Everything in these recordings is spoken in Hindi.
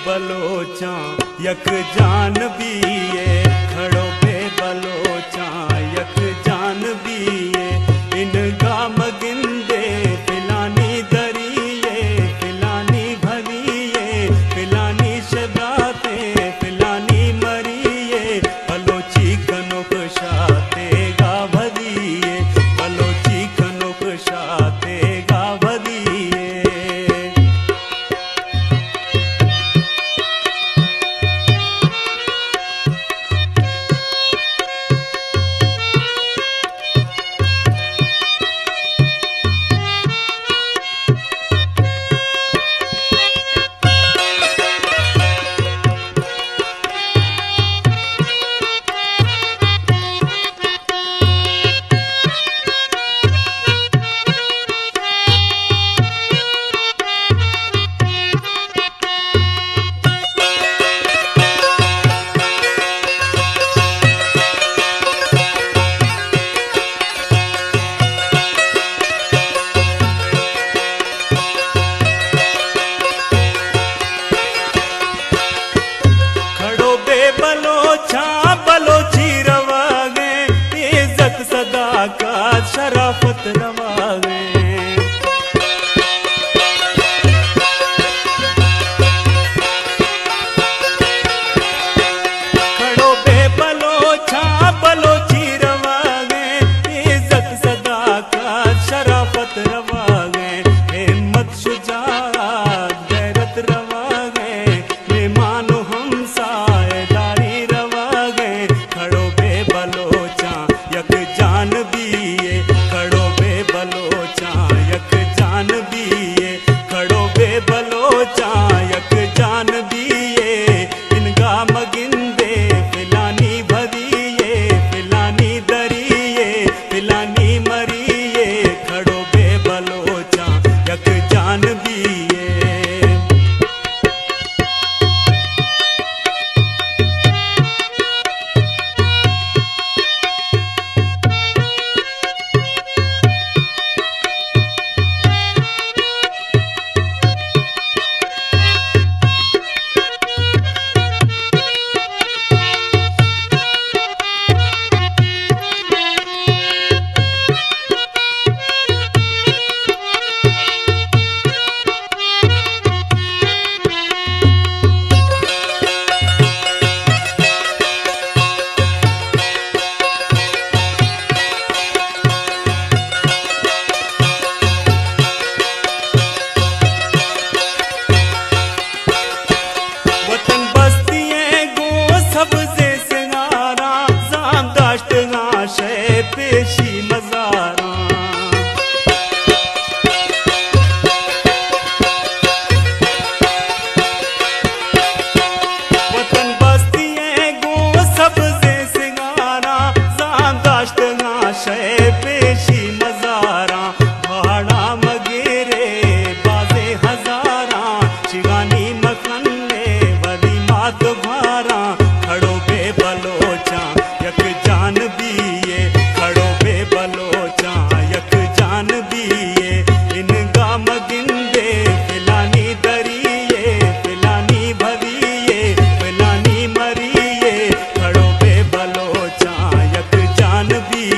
बलोचा यक जान बीए, खड़ो बे बलोचा यक जान बीए। इन गाम गिंदे पिलानी दरिए, पिलानी भरिए, पिलानी शबाते, पिलानी मरिए। बलोची कनुक शाते गा भरिए, बलोची कनुक शाते गा भरिए। बलोचा बलोची रवागे, इज्जत सदाकत शराफत रवागे। खड़ो बे बलोचा बलोची रवागे, इज्जत सदाकत शराफत रवागे। हिम्मत शुजाअत गैरत रवागे, मेहमानो हमसा यक जान बीए, खड़ो बे बलोचा यक जान बीए, खड़ो बे बलोचा यक जान बीए। इन गाम गिंदे पिलानी भरिए, पिलानी दरिए, पिलानी मरिए। खड़ो बे बलोचा यक जान बीए। सबसे सिंगारा जाम दाश्त गाशे पेशी मजारा। वतन बस्तिये गो सबसे सिंगारा, जाम दाश्त गाशे पेशी मजारा। भाड़ा मगेरे बाजे हजारा, शिगानी मखन्ने वली मात भारा। खड़ो बे बलोचा यक जान बीए, खड़ो बे बलोचा यक जान बीए। इन गाम गिंदे पिलानी दरिए, पिलानी भरिए, पिलानी मरिए। खड़ो बे बलोचा यक जान बीए।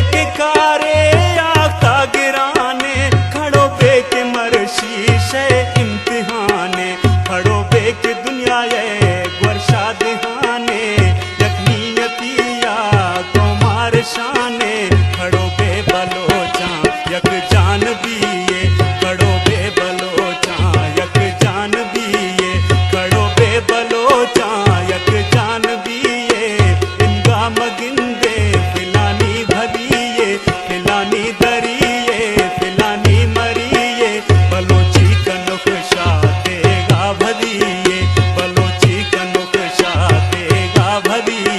के कारे आता गिराने, खड़ो पे के मर शीशे इम्तिहाने खड़ो बेक दुनिया ये वर्षा दिहाने यकनीयतिया कुमार शाने खड़ो बे बलोचा यक जान बिये खड़ो बे बलोचा यक जान बिये खड़ो बे बलोचा यक जान बिये इनगा मगिंदे फिलानी भरिये फिलानी दरिये फिलानी मरिये बलोची कनुक शातेगा भरिये बलोची कनुक शातेगा भरिये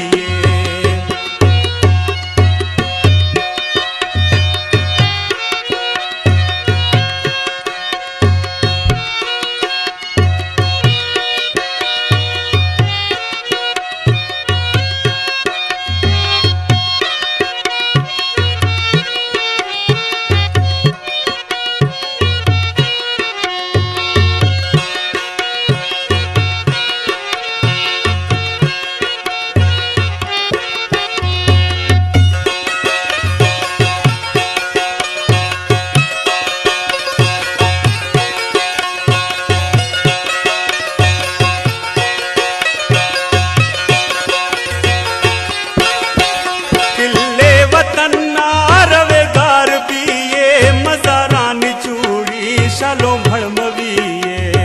किल्ले वतन रवेगार पिए मजारानी चूड़ी शालो भड़मविये